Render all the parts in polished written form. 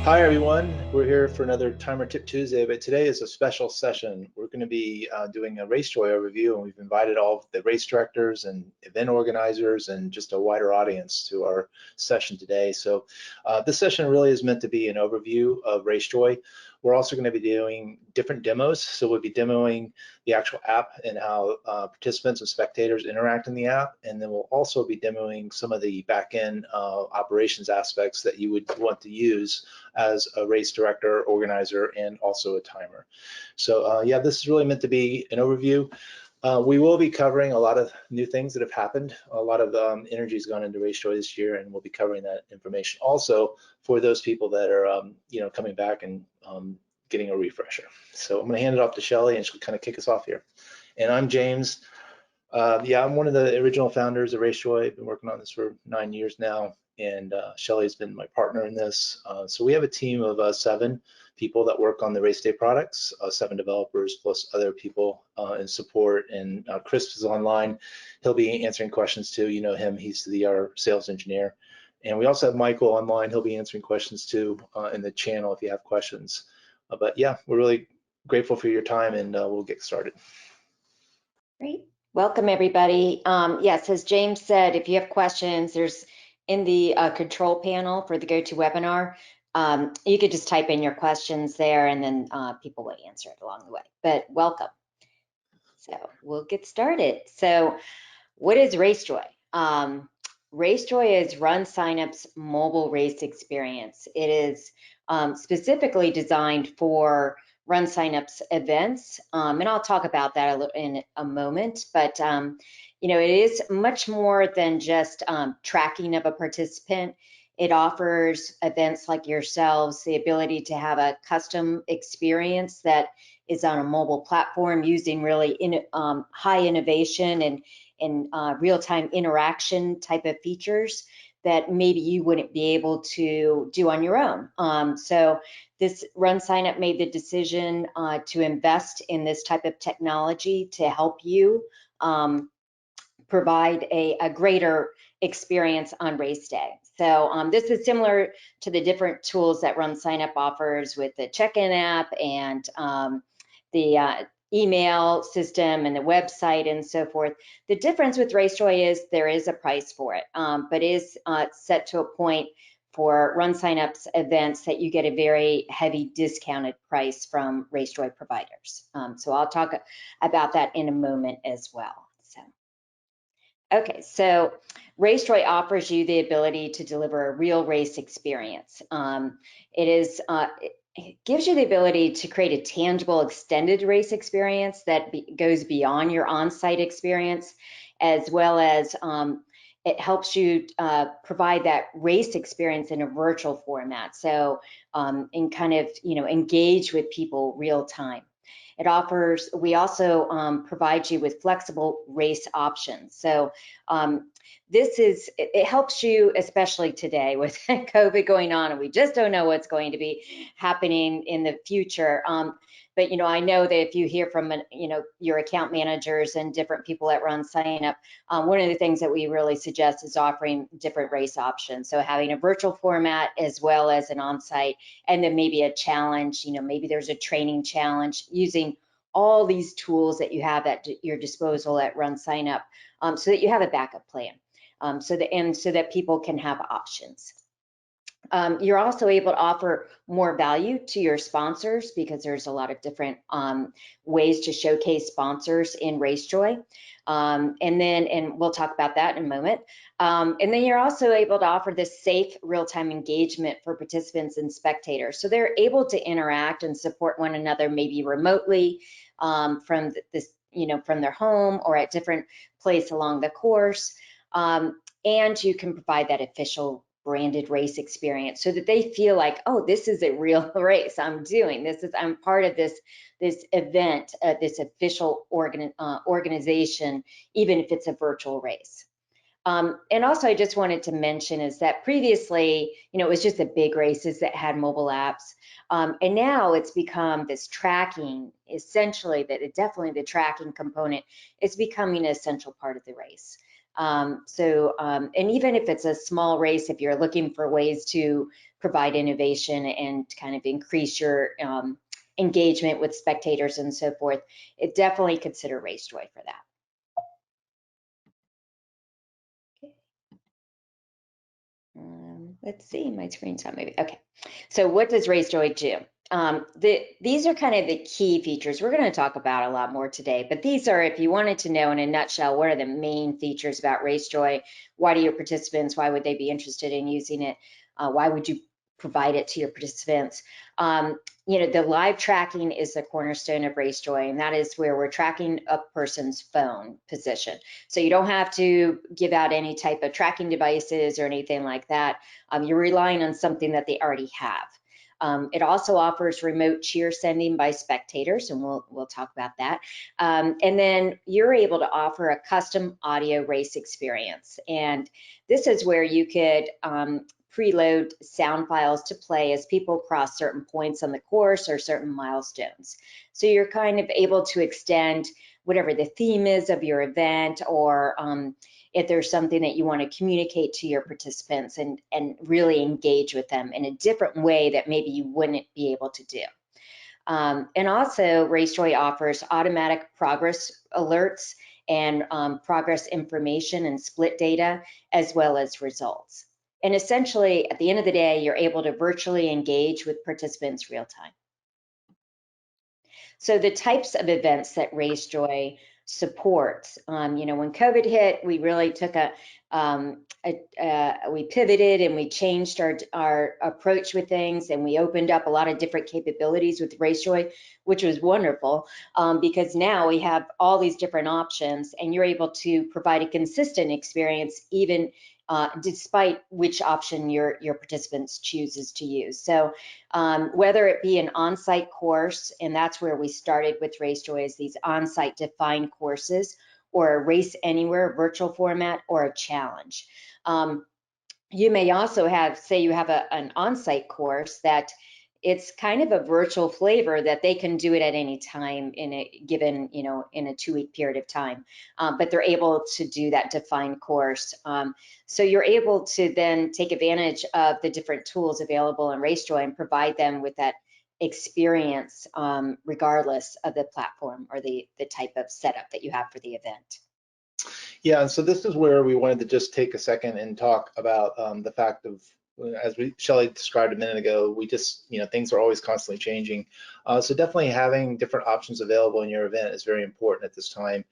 Hi everyone, we're here for another Timer Tip Tuesday, but today is a special session. We're going to be doing a RaceJoy overview, and we've invited all of the race directors and event organizers and just a wider audience to our session today. So this session really is meant to be an overview of RaceJoy. We're also going to be doing different demos, so we'll be demoing the actual app and how participants and spectators interact in the app, and then we'll also be demoing some of the back-end operations aspects that you would want to use as a race director, organizer, and also a timer. So yeah, this is really meant to be an overview. We will be covering a lot of new things that have happened. A lot of energy has gone into RaceJoy this year, and we'll be covering that information also for those people that are coming back and getting a refresher. So I'm going to hand it off to Shelly, and she'll kind of kick us off here. And I'm James. Yeah, I'm one of the original founders of RaceJoy. I've been working on this for 9 years now, and Shelly's been my partner in this. So we have a team of 7 people that work on the race day products, 7 developers plus other people in support. And Chris is online. He'll be answering questions too. You know him, he's our sales engineer. And we also have Michael online. He'll be answering questions too in the channel if you have questions. But yeah, we're really grateful for your time, and we'll get started. Great. Welcome, everybody. Yes, as James said, if you have questions, there's in the control panel for the GoToWebinar, you could just type in your questions there, and then people will answer it along the way. But welcome. So we'll get started. So what is RaceJoy? RaceJoy is RunSignup's mobile race experience. It is specifically designed for RunSignup's events, and I'll talk about that in a moment. But you know, it is much more than just tracking of a participant. It offers events like yourselves the ability to have a custom experience that is on a mobile platform using really high innovation and real-time interaction type of features that maybe you wouldn't be able to do on your own. So this RunSignup made the decision to invest in this type of technology to help you provide a greater experience on race day. So this is similar to the different tools that RunSignup offers with the check-in app and the email system and the website and so forth. The difference with RaceJoy is there is a price for it, but is set to a point for RunSignup's events that you get a very heavy discounted price from RaceJoy providers. So I'll talk about that in a moment as well. Okay, so RaceJoy offers you the ability to deliver a real race experience. It gives you the ability to create a tangible extended race experience that goes beyond your on-site experience, as well as it helps you provide that race experience in a virtual format. So and kind of engage with people real time. We also provide you with flexible race options. So it helps you, especially today with COVID going on, and we just don't know what's going to be happening in the future. But I know that if you hear from your account managers and different people at RunSignup, one of the things that we really suggest is offering different race options. So having a virtual format as well as an on-site, and then maybe a challenge. Maybe there's a training challenge using all these tools that you have at your disposal at RunSignup, so that you have a backup plan, so that people can have options. You're also able to offer more value to your sponsors because there's a lot of different ways to showcase sponsors in RaceJoy. And we'll talk about that in a moment. And then you're also able to offer this safe real-time engagement for participants and spectators. So they're able to interact and support one another, maybe remotely from their home or at different place along the course. And you can provide that official branded race experience so that they feel like, oh, this is a real race I'm doing. I'm part of this event, this official organization, even if it's a virtual race. And also, I just wanted to mention is that previously, it was just the big races that had mobile apps, and now it's become this tracking. Essentially, definitely the tracking component is becoming an essential part of the race. And even if it's a small race, if you're looking for ways to provide innovation and kind of increase your engagement with spectators and so forth, definitely consider RaceJoy for that. Let's see, my screen's not maybe. Okay, so what does RaceJoy do? These are kind of the key features we're going to talk about a lot more today, but these are, if you wanted to know in a nutshell, what are the main features about RaceJoy? Why do your participants, why would they be interested in using it? Why would you provide it to your participants? You know, the live tracking is the cornerstone of RaceJoy, and that is where we're tracking a person's phone position. So you don't have to give out any type of tracking devices or anything like that. You're relying on something that they already have. It also offers remote cheer sending by spectators, and we'll talk about that. And then you're able to offer a custom audio race experience. And this is where you could preload sound files to play as people cross certain points on the course or certain milestones. So you're kind of able to extend whatever the theme is of your event, or if there's something that you want to communicate to your participants and really engage with them in a different way that maybe you wouldn't be able to do. And also, RaceJoy offers automatic progress alerts and progress information and split data, as well as results. And essentially, at the end of the day, you're able to virtually engage with participants real time. So the types of events that RaceJoy supports, you know, when COVID hit, we really took we pivoted and we changed our approach with things, and we opened up a lot of different capabilities with RaceJoy, which was wonderful, because now we have all these different options, and you're able to provide a consistent experience even despite which option your participants chooses to use. So whether it be an on-site course, and that's where we started with RaceJoy, is these on-site defined courses, or a race anywhere virtual format, or a challenge. You may also have, say you have an on-site course that it's kind of a virtual flavor that they can do it at any time in a given, you know, in a 2-week period of time, but they're able to do that defined course. So you're able to then take advantage of the different tools available in RaceJoy and provide them with that experience regardless of the platform or the type of setup that you have for the event. Yeah, and so this is where we wanted to just take a second and talk about the fact of, as Shelley described a minute ago, we just, you know, things are always constantly changing. So definitely having different options available in your event is very important at this time.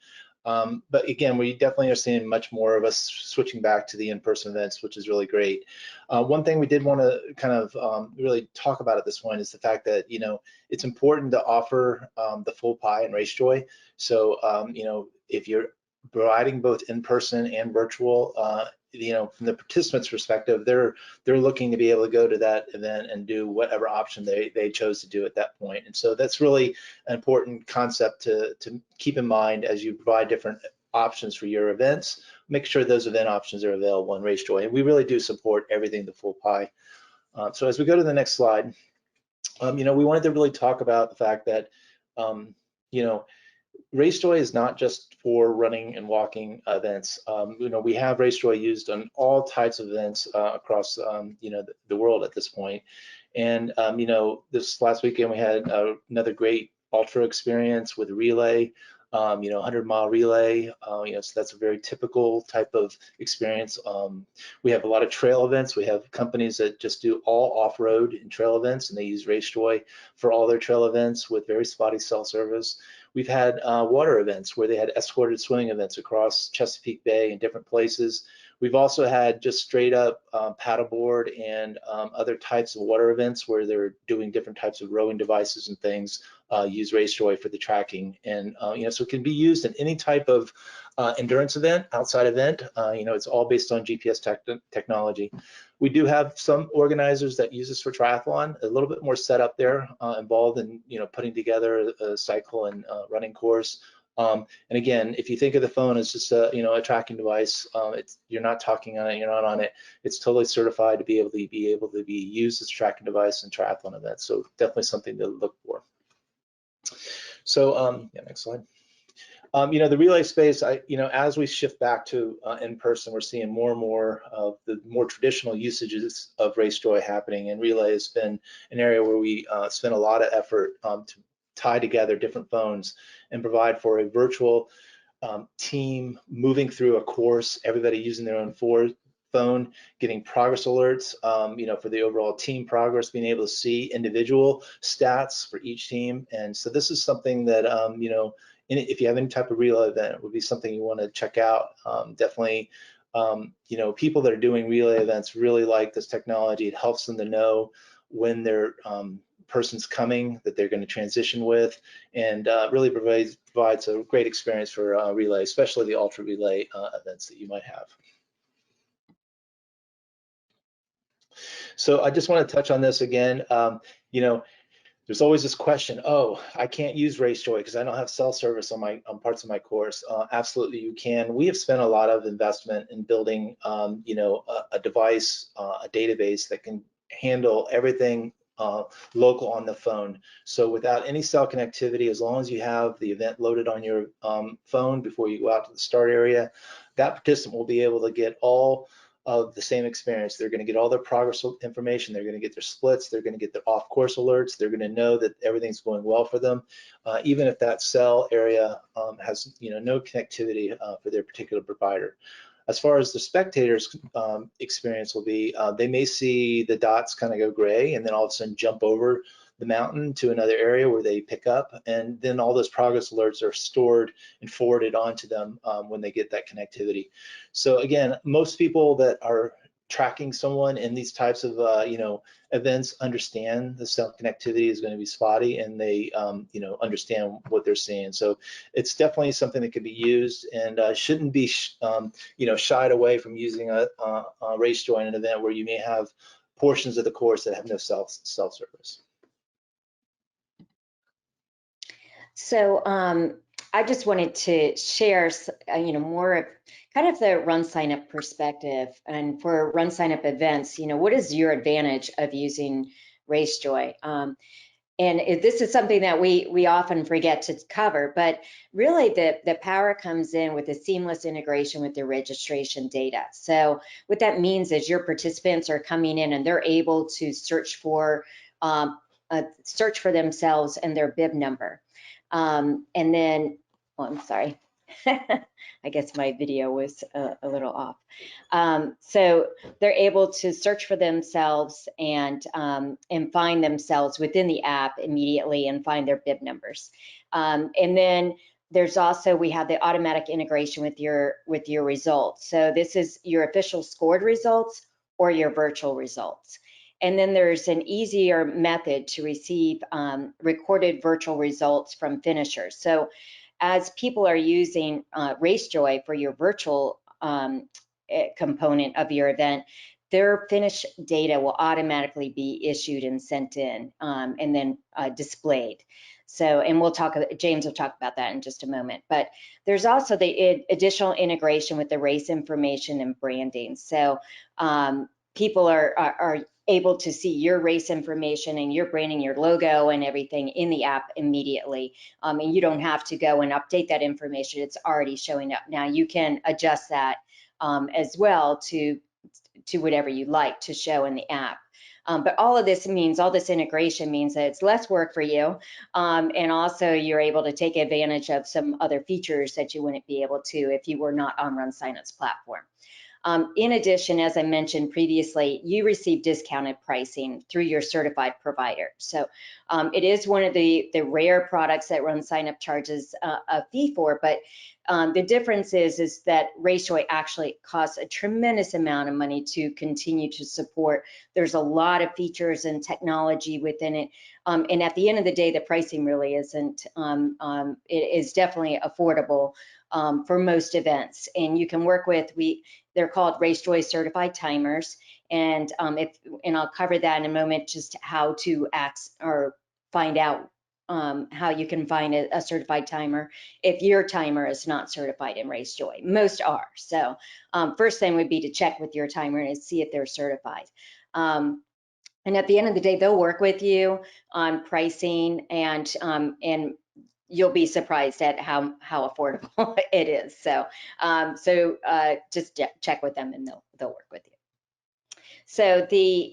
But again, we definitely are seeing much more of us switching back to the in-person events, which is really great. One thing we did want to kind of really talk about at this point is the fact that, you know, it's important to offer the full pie in RaceJoy. So, you know, if you're providing both in-person and virtual, you know, from the participants' perspective, they're looking to be able to go to that event and do whatever option they chose to do at that point. And so that's really an important concept to keep in mind as you provide different options for your events. Make sure those event options are available in RaceJoy, and we really do support everything the full pie. So as we go to the next slide, you know, we wanted to really talk about the fact that, you know, RaceJoy is not just for running and walking events. You know, we have RaceJoy used on all types of events across, you know, the world at this point. And, you know, this last weekend we had another great ultra experience with relay, you know, 100-mile relay. You know, so that's a very typical type of experience. We have a lot of trail events. We have companies that just do all off-road and trail events, and they use RaceJoy for all their trail events with very spotty cell service. We've had water events where they had escorted swimming events across Chesapeake Bay and different places. We've also had just straight up paddleboard and other types of water events where they're doing different types of rowing devices and things, use RaceJoy for the tracking. And, you know, so it can be used in any type of endurance event, outside event. You know, it's all based on GPS technology. We do have some organizers that use this for triathlon, a little bit more setup there involved in, you know, putting together a cycle and running course. And again, if you think of the phone as just a, you know, a tracking device, you're not talking on it, you're not on it. It's totally certified to be able to be used as a tracking device in triathlon events. So definitely something to look for. So yeah, next slide. The relay space, as we shift back to in person, we're seeing more and more of the more traditional usages of RaceJoy happening, and relay has been an area where we spend a lot of effort to tie together different phones and provide for a virtual team moving through a course, everybody using their own phone, getting progress alerts, for the overall team progress, being able to see individual stats for each team. And so this is something that, if you have any type of relay event, it would be something you want to check out. Definitely, people that are doing relay events really like this technology. It helps them to know when their person's coming that they're going to transition with, and really provides a great experience for relay, especially the ultra relay events that you might have. So I just want to touch on this again. There's always this question, oh, I can't use RaceJoy because I don't have cell service on parts of my course. Absolutely, you can. We have spent a lot of investment in building, a device, a database that can handle everything local on the phone. So without any cell connectivity, as long as you have the event loaded on your phone before you go out to the start area, that participant will be able to get all of the same experience. They're going to get all their progress information, they're going to get their splits, they're going to get their off-course alerts, they're going to know that everything's going well for them, even if that cell area has no connectivity for their particular provider. As far as the spectators' experience will be, they may see the dots kind of go gray and then all of a sudden jump over the mountain to another area where they pick up, and then all those progress alerts are stored and forwarded onto them when they get that connectivity. So again, most people that are tracking someone in these types of events understand the cell connectivity is going to be spotty, and they understand what they're seeing. So it's definitely something that could be used, and shouldn't be shied away from using a RaceJoy in an event where you may have portions of the course that have no cell service. So I just wanted to share, more of kind of the RunSignup perspective. And for RunSignup events, what is your advantage of using RaceJoy? And this is something that we often forget to cover, but really the power comes in with a seamless integration with the registration data. So what that means is your participants are coming in and they're able to search for themselves and their bib number. And then, I'm sorry, I guess my video was a little off. So they're able to search for themselves and find themselves within the app immediately and find their bib numbers. And then there's also, we have the automatic integration with your results. So this is your official scored results or your virtual results. And then there's an easier method to receive recorded virtual results from finishers. So as people are using RaceJoy for your virtual component of your event, their finish data will automatically be issued and sent in and then displayed. So, and James will talk about that in just a moment. But there's also the additional integration with the race information and branding. So people are able to see your race information and your branding, your logo and everything in the app immediately. And you don't have to go and update that information. It's already showing up. Now you can adjust that as well to whatever you like to show in the app. But all of this means, all this integration means that it's less work for you. And also you're able to take advantage of some other features that you wouldn't be able to if you were not on RunSignup's platform. In addition, as I mentioned previously, you receive discounted pricing through your certified provider. So it is one of the rare products that RunSignup charges a fee for, but the difference is that RaceJoy actually costs a tremendous amount of money to continue to support. There's a lot of features and technology within it. And at the end of the day, the pricing really isn't, it is definitely affordable for most events. And you can work with, they're called RaceJoy certified timers. And I'll cover that in a moment, just how to find out how you can find a certified timer if your timer is not certified in RaceJoy. Most are. So first thing would be to check with your timer and see if they're certified. And at the end of the day, they'll work with you on pricing and you'll be surprised at how affordable it is. So just check with them and they'll work with you. So the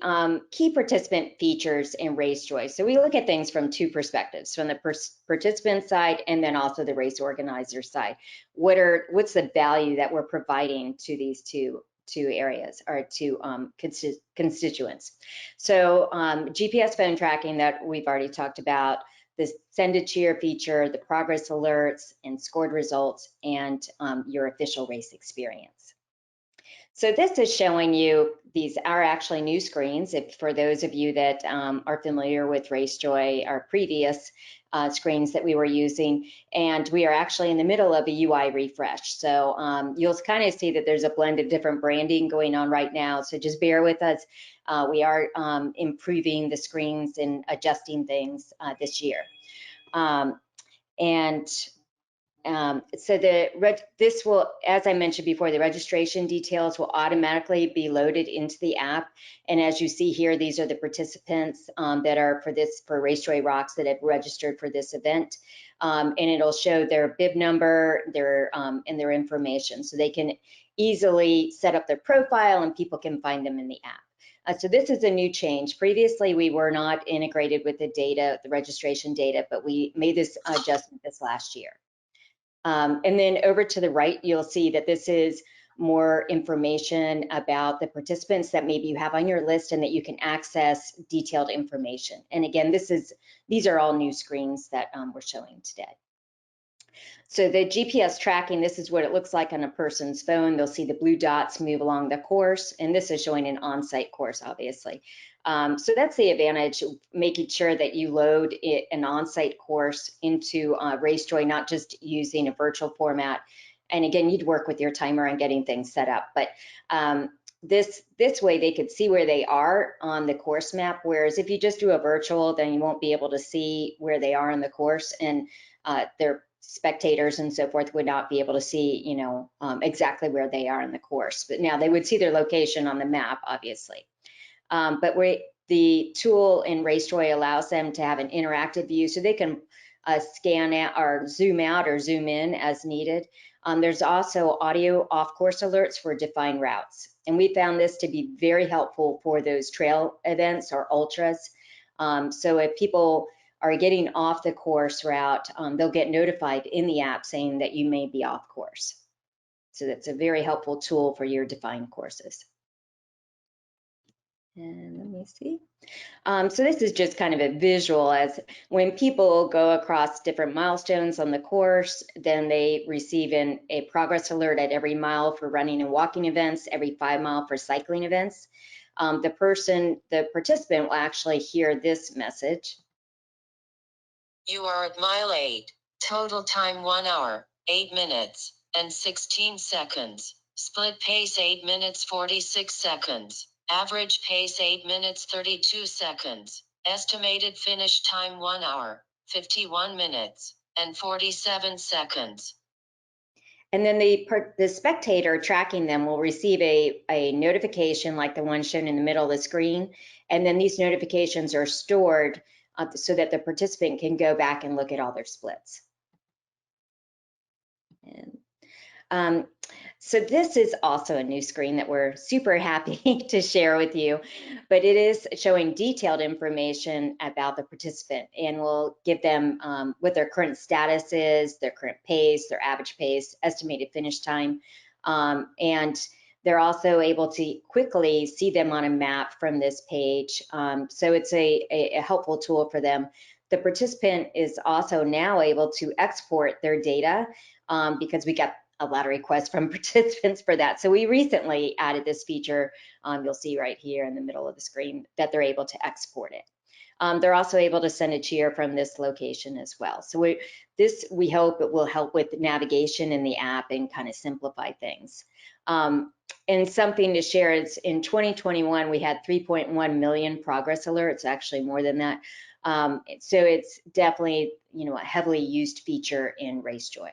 key participant features in RaceJoy. So we look at things from two perspectives, from the participant side and then also the race organizer side. What's the value that we're providing to these two areas or two constituents? So GPS phone tracking that we've already talked about, the send a cheer feature, the progress alerts and scored results, and your official race experience. So this is showing you, these are actually new screens. If for those of you that are familiar with RaceJoy, our previous screens that we were using, and we are actually in the middle of a UI refresh. So you'll kind of see that there's a blend of different branding going on right now. So just bear with us. We are improving the screens and adjusting things this year. So this will, as I mentioned before, the registration details will automatically be loaded into the app. And as you see here, these are the participants that are for RaceJoy Rocks that have registered for this event. And it'll show their bib number, and their information. So they can easily set up their profile and people can find them in the app. So this is a new change. Previously, we were not integrated with the data, the registration data, but we made this adjustment this last year. And then over to the right, you'll see that this is more information about the participants that maybe you have on your list and that you can access detailed information. And again, these are all new screens that we're showing today. So the GPS tracking, this is what it looks like on a person's phone. They'll see the blue dots move along the course, and this is showing an on-site course, obviously. So that's the advantage, making sure that you load an on-site course into RaceJoy, not just using a virtual format. And again, you'd work with your timer on getting things set up. But this way they could see where they are on the course map, whereas if you just do a virtual, then you won't be able to see where they are on the course, and their spectators and so forth would not be able to see, exactly where they are in the course. But now they would see their location on the map, obviously. But the tool in RaceJoy allows them to have an interactive view, so they can scan out or zoom out or zoom in as needed. There's also audio off-course alerts for defined routes. And we found this to be very helpful for those trail events or ultras. So if people are getting off the course route, they'll get notified in the app saying that you may be off course. So that's a very helpful tool for your defined courses. And let me see. So this is just kind of a visual, as when people go across different milestones on the course, then they receive a progress alert at every mile for running and walking events, every 5 mile for cycling events. The participant will actually hear this message. You are at mile 8. Total time 1 hour, 8 minutes, and 16 seconds. Split pace 8 minutes 46 seconds. Average pace 8 minutes 32 seconds. Estimated finish time 1 hour, 51 minutes, and 47 seconds. And then the spectator tracking them will receive a notification like the one shown in the middle of the screen. And then these notifications are stored so that the participant can go back and look at all their splits. And, so this is also a new screen that we're super happy to share with you, but it is showing detailed information about the participant, and will give them what their current status is, their current pace, their average pace, estimated finish time, and they're also able to quickly see them on a map from this page. So it's a helpful tool for them. The participant is also now able to export their data because we got a lot of requests from participants for that. So we recently added this feature. You'll see right here in the middle of the screen that they're able to export it. They're also able to send a cheer from this location as well. So we hope it will help with navigation in the app and kind of simplify things. And something to share is in 2021, we had 3.1 million progress alerts, actually more than that. So it's definitely, a heavily used feature in RaceJoy.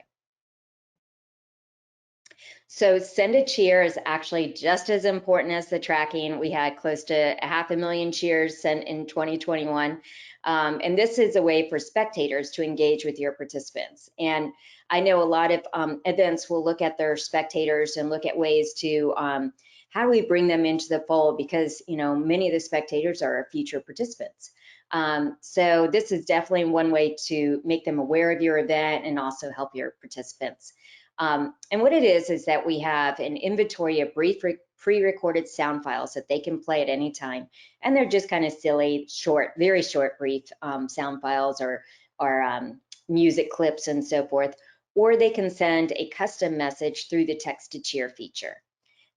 So send a cheer is actually just as important as the tracking. We had close to 500,000 cheers sent in 2021. And this is a way for spectators to engage with your participants. And I know a lot of events will look at their spectators and look at ways to, how do we bring them into the fold? Because, you know, many of the spectators are our future participants. So this is definitely one way to make them aware of your event and also help your participants. And what it is that we have an inventory of brief pre-recorded sound files that they can play at any time. And they're just kind of silly, short, very short, brief sound files or music clips and so forth. Or they can send a custom message through the text to cheer feature.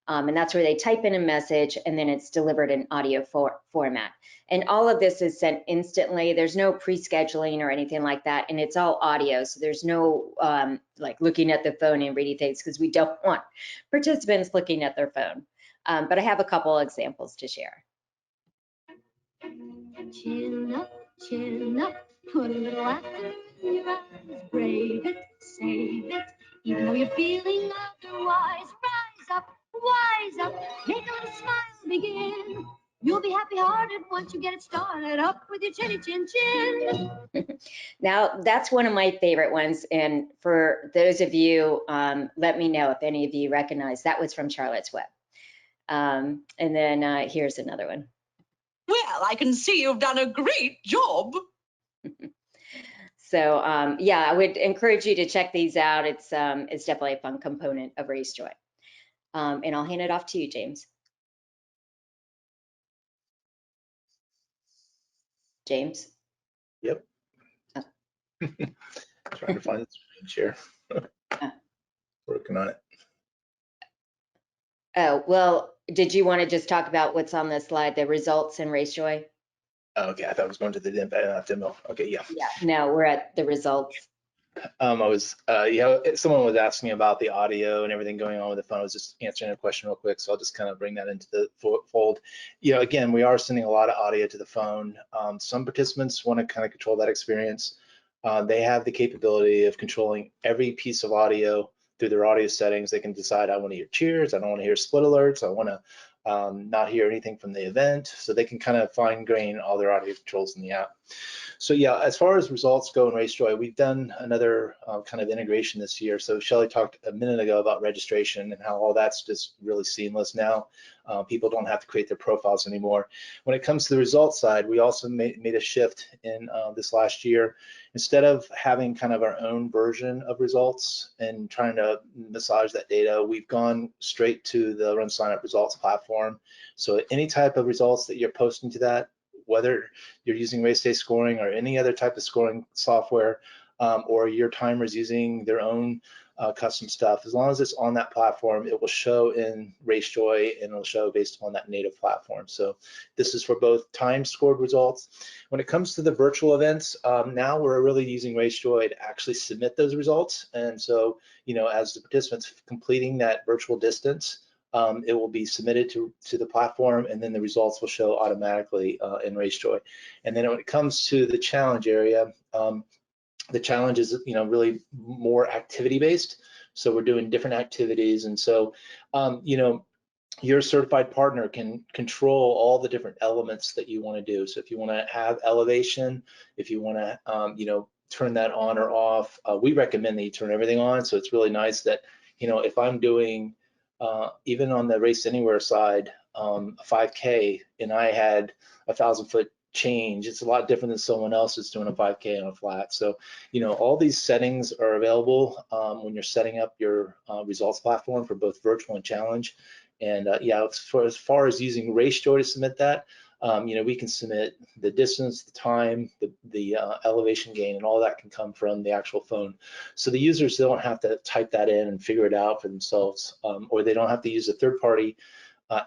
And that's where they type in a message and then it's delivered in audio format. And all of this is sent instantly. There's no pre-scheduling or anything like that. And it's all audio. So there's no like looking at the phone and reading things because we don't want participants looking at their phone. But I have a couple examples to share. Chin up, put a little laughter in your eyes, brave it, save it, even though you're feeling otherwise, wise up, make a little smile begin. You'll be happy-hearted once you get it started up with your chinny chin chin. Now, that's one of my favorite ones. And for those of you, let me know if any of you recognize that was from Charlotte's Web. And then here's another one. Well, I can see you've done a great job. So yeah, I would encourage you to check these out. It's definitely a fun component of RaceJoy. And I'll hand it off to you, James. James? Yep. Oh. Trying to find the screen share. Working on it. Oh, well, did you want to just talk about what's on the slide, the results in RaceJoy? Oh, okay, I thought I was going to the demo. Okay, yeah. Yeah, no, we're at the results. I was, someone was asking about the audio and everything going on with the phone. I was just answering a question real quick, so I'll just kind of bring that into the fold. You know, again, we are sending a lot of audio to the phone. Some participants want to kind of control that experience. They have the capability of controlling every piece of audio through their audio settings. They can decide, I want to hear cheers, I don't want to hear split alerts, I want to not hear anything from the event. So they can kind of fine grain all their audio controls in the app. So yeah, as far as results go in RaceJoy, we've done another kind of integration this year. So Shelly talked a minute ago about registration and how all that's just really seamless now. People don't have to create their profiles anymore. When it comes to the results side, we also made a shift in this last year. Instead of having kind of our own version of results and trying to massage that data, we've gone straight to the RunSignup results platform. So any type of results that you're posting to that, whether you're using RaceJoy scoring or any other type of scoring software, or your timer's using their own custom stuff, as long as it's on that platform, it will show in RaceJoy and it'll show based on that native platform. So this is for both time scored results. When it comes to the virtual events, now we're really using RaceJoy to actually submit those results. And so, you know, as the participants completing that virtual distance, it will be submitted to the platform, and then the results will show automatically in RaceJoy. And then when it comes to the challenge area, the challenge is, you know, really more activity based. So we're doing different activities, and so, you know, your certified partner can control all the different elements that you want to do. So if you want to have elevation, if you want to, you know, turn that on or off, we recommend that you turn everything on. So it's really nice that, you know, if I'm doing even on the Race Anywhere side, a 5K, and I had 1,000-foot change, it's a lot different than someone else is doing a 5K on a flat. So, you know, all these settings are available when you're setting up your results platform for both virtual and challenge. And yeah, as far as using RaceJoy to submit that, you know, we can submit the distance, the time, the elevation gain, and all that can come from the actual phone. So the users don't have to type that in and figure it out for themselves, or they don't have to use a third-party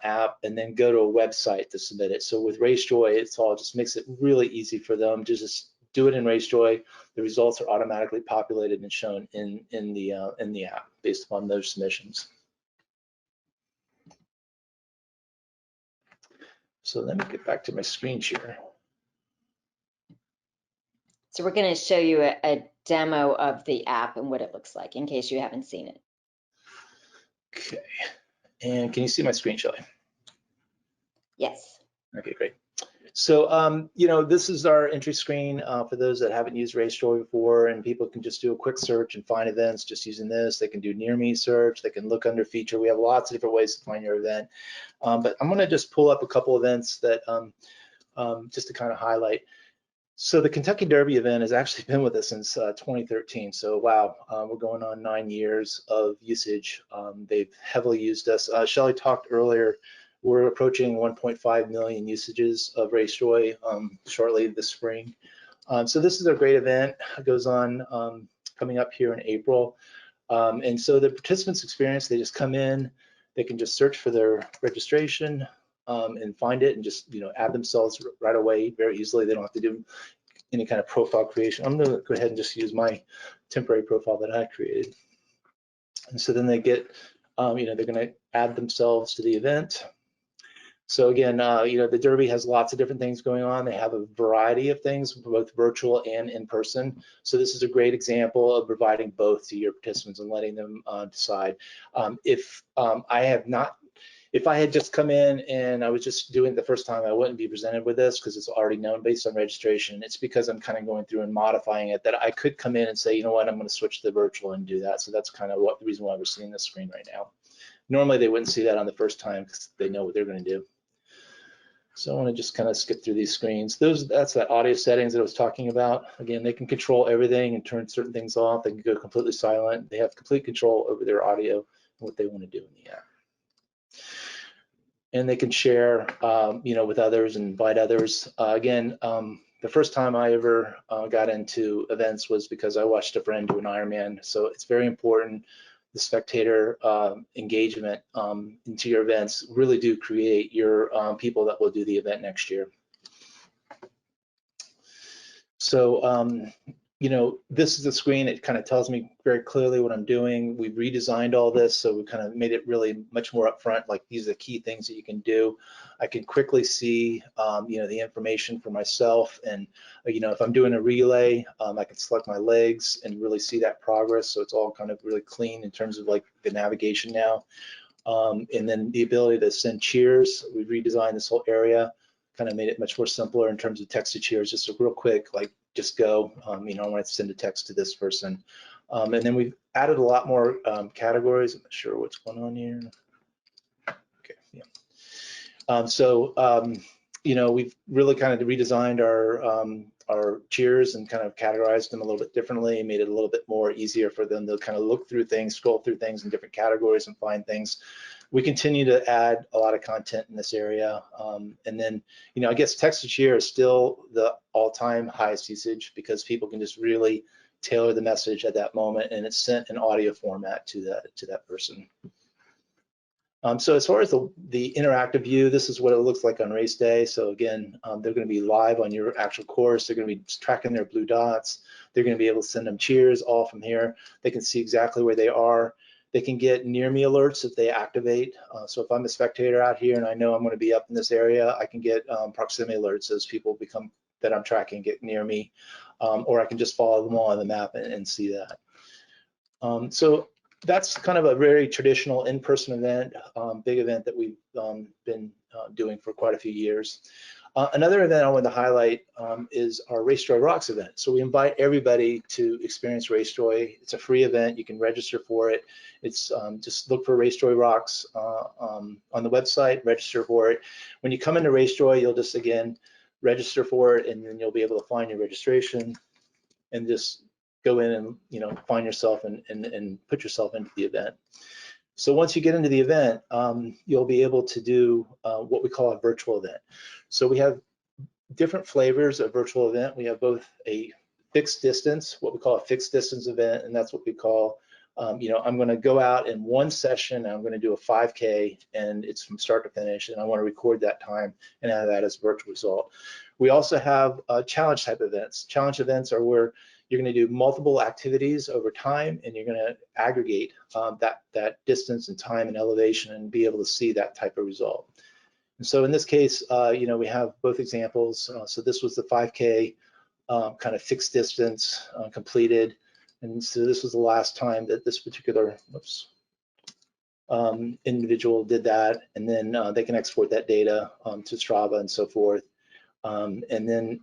app and then go to a website to submit it. So with RaceJoy, it's all just makes it really easy for them to just do it in RaceJoy. The results are automatically populated and shown in the app based upon those submissions. So let me get back to my screen share. So we're going to show you a demo of the app and what it looks like in case you haven't seen it. Okay, and can you see my screen, Shelley? Yes. Okay, great. So, you know, this is our entry screen for those that haven't used RaceJoy before, and people can just do a quick search and find events just using this. They can do near me search. They can look under feature. We have lots of different ways to find your event. But I'm going to just pull up a couple events that just to kind of highlight. So the Kentucky Derby event has actually been with us since 2013. So wow, we're going on 9 years of usage. They've heavily used us. Shelley talked earlier. We're approaching 1.5 million usages of RaceJoy shortly this spring. So this is a great event. It goes on coming up here in April. And so the participants experience, they just come in, they can just search for their registration and find it and just, you know, add themselves right away very easily. They don't have to do any kind of profile creation. I'm gonna go ahead and just use my temporary profile that I created. And so then they get, you know, they're gonna add themselves to the event. So again, you know, the Derby has lots of different things going on. They have a variety of things, both virtual and in person. So this is a great example of providing both to your participants and letting them decide. If I had just come in and I was just doing it the first time, I wouldn't be presented with this because it's already known based on registration. It's because I'm kind of going through and modifying it that I could come in and say, you know what, I'm going to switch to the virtual and do that. So that's kind of the reason why we're seeing this screen right now. Normally they wouldn't see that on the first time because they know what they're going to do. So I want to just kind of skip through these screens. That's that audio settings that I was talking about. Again, they can control everything and turn certain things off. They can go completely silent. They have complete control over their audio and what they want to do in the app. And they can share, you know, with others and invite others. Again, the first time I ever got into events was because I watched a friend do an Ironman. So it's very important. The spectator engagement into your events really do create your people that will do the event next year. So, you know, this is the screen. It kind of tells me very clearly what I'm doing. We've redesigned all this, so we kind of made it really much more upfront. Like these are the key things that you can do. I can quickly see, you know, the information for myself, and you know, if I'm doing a relay, I can select my legs and really see that progress. So it's all kind of really clean in terms of like the navigation now, and then the ability to send cheers. We've redesigned this whole area. Kind of made it much more simpler in terms of text to cheers, just a real quick, like just go, you know, I want to send a text to this person. And then we've added a lot more categories. I'm not sure what's going on here. Okay, yeah. You know, we've really kind of redesigned our cheers and kind of categorized them a little bit differently and made it a little bit more easier for them to kind of look through things, scroll through things in different categories and find things. We continue to add a lot of content in this area. And then, you know, I guess text to cheer is still the all-time highest usage because people can just really tailor the message at that moment, and it's sent in audio format to that person. So as far as the interactive view, this is what it looks like on race day. So again, they're going to be live on your actual course. They're going to be tracking their blue dots. They're going to be able to send them cheers all from here. They can see exactly where they are. They can get near me alerts if they activate. So if I'm a spectator out here and I know I'm going to be up in this area, I can get proximity alerts as people that I'm tracking get near me, or I can just follow them all on the map and see that. So that's kind of a very traditional in-person event, big event that we've been doing for quite a few years. Another event I wanted to highlight is our RaceJoy Rocks event. So we invite everybody to experience RaceJoy. It's a free event. You can register for it. It's just look for RaceJoy Rocks on the website, register for it. When you come into RaceJoy, you'll just, again, register for it, and then you'll be able to find your registration and just go in and, you know, find yourself and put yourself into the event. So once you get into the event, you'll be able to do what we call a virtual event. So we have different flavors of virtual event. We have both a fixed distance, what we call a fixed distance event, and that's what we call, you know, I'm going to go out in one session, I'm going to do a 5K, and it's from start to finish, and I want to record that time and have that as a virtual result. We also have challenge type events. Challenge events are where you're going to do multiple activities over time, and you're going to aggregate that distance and time and elevation and be able to see that type of result. And so in this case, you know, we have both examples. So this was the 5K kind of fixed distance completed. And so this was the last time that this particular, whoops, individual did that, and then they can export that data to Strava and so forth. And then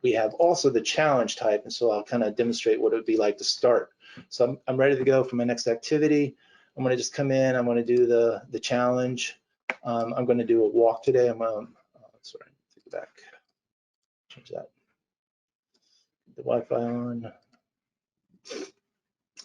we have also the challenge type, and so I'll kind of demonstrate what it would be like to start. So I'm ready to go for my next activity. I'm going to just come in. I'm going to do the challenge. I'm going to do a walk today. I'm sorry, take it back. Change that. The Wi-Fi on.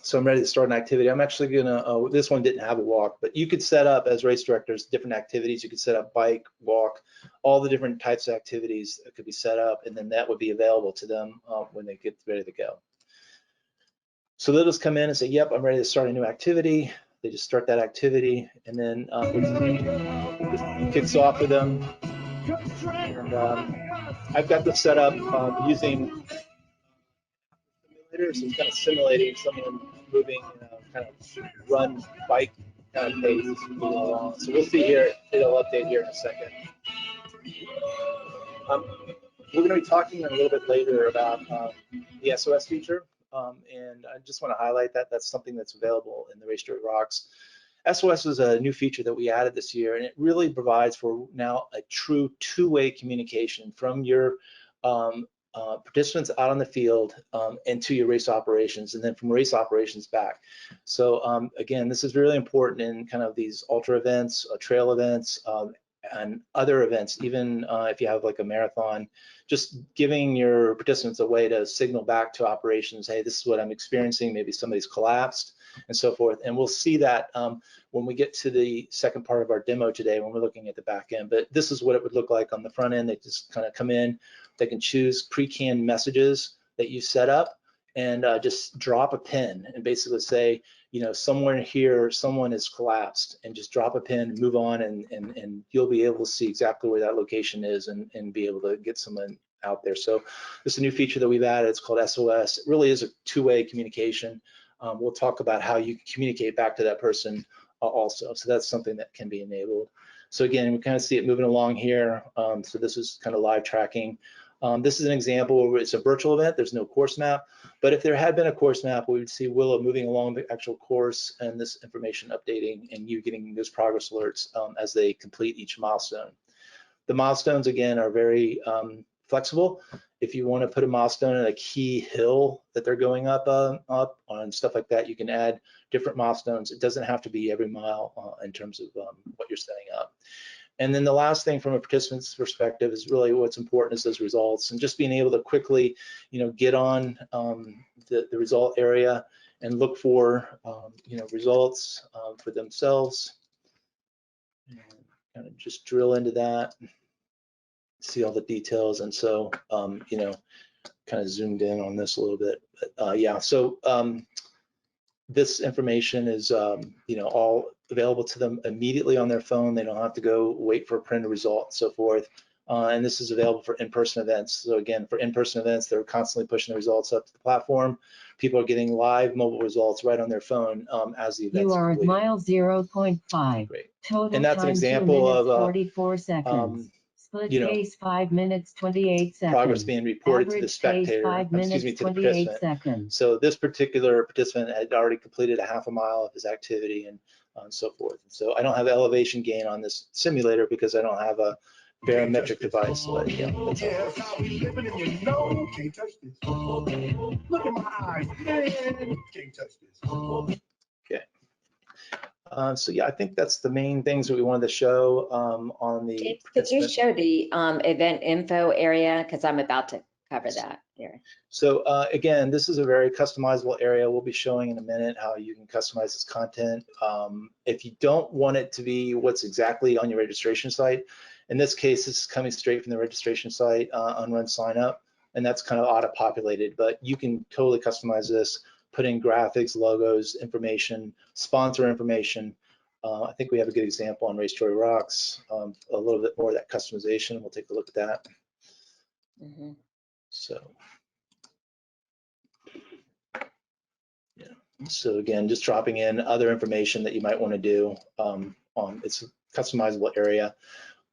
So I'm ready to start an activity. I'm actually gonna, this one didn't have a walk, but you could set up as race directors different activities. You could set up bike, walk, all the different types of activities that could be set up, and then that would be available to them when they get ready to go. So they'll just come in and say, yep, I'm ready to start a new activity. They just start that activity, and then it just kicks off with them. And I've got this set up using simulator, so it's kind of simulating someone moving, kind of run bike kind of pace moving along. So we'll see here, it'll update here in a second. We're going to be talking a little bit later about the SOS feature, and I just want to highlight that that's something that's available in the RaceJoy Rocks. SOS is a new feature that we added this year, and it really provides for now a true two-way communication from your participants out on the field and to your race operations, and then from race operations back. So again, this is really important in kind of these ultra events, trail events, and other events, even if you have like a marathon, just giving your participants a way to signal back to operations, hey, this is what I'm experiencing, maybe somebody's collapsed and so forth. And we'll see that when we get to the second part of our demo today, when we're looking at the back end. But this is what it would look like on the front end. They just kind of come in, they can choose pre-canned messages that you set up, and just drop a pin and basically say, you know, somewhere here, someone is collapsed, and just drop a pin, move on, and you'll be able to see exactly where that location is and be able to get someone out there. So this is a new feature that we've added. It's called SOS. It really is a two-way communication. We'll talk about how you can communicate back to that person also. So that's something that can be enabled. So again, we kind of see it moving along here. So this is kind of live tracking. This is an example where it's a virtual event. There's no course map, but if there had been a course map, we would see Willow moving along the actual course and this information updating, and you getting those progress alerts as they complete each milestone. The milestones, again, are very flexible. If you want to put a milestone in a key hill that they're going up on, stuff like that, you can add different milestones. It doesn't have to be every mile in terms of what you're setting up. And then the last thing from a participant's perspective is really what's important is those results, and just being able to quickly, you know, get on the result area and look for, you know, results for themselves, and kind of just drill into that, see all the details. And so, you know, kind of zoomed in on this a little bit, but yeah, so this information is, you know, all available to them immediately on their phone. They don't have to go wait for a printed result and so forth. And this is available for in-person events. So again, for in-person events, they're constantly pushing the results up to the platform. People are getting live mobile results right on their phone as the events. You are at mile 0.5. Great. Total and that's time an example 2 minutes, of 44 seconds. Split you know, pace 5 minutes 28 seconds. Progress being reported to the spectator. Pace 5 minutes, excuse me, to the 28 participant. seconds. So this particular participant had already completed a half a mile of his activity and so forth. So I don't have elevation gain on this simulator because I don't have a barometric device. But yeah, that's how we living, and you know, can't touch this. Look at my eyes, man. Can't touch this. Okay. So yeah, I think that's the main things that we wanted to show on the. Could you show the event info area? Because I'm about to cover that here. So again, this is a very customizable area. We'll be showing in a minute how you can customize this content. If you don't want it to be what's exactly on your registration site, in this case, this is coming straight from the registration site on RunSignup, and that's kind of auto-populated, but you can totally customize this, put in graphics, logos, information, sponsor information. I think we have a good example on RaceJoy Rocks, a little bit more of that customization. We'll take a look at that. Mm-hmm. So, yeah. So again, just dropping in other information that you might want to do on its customizable area.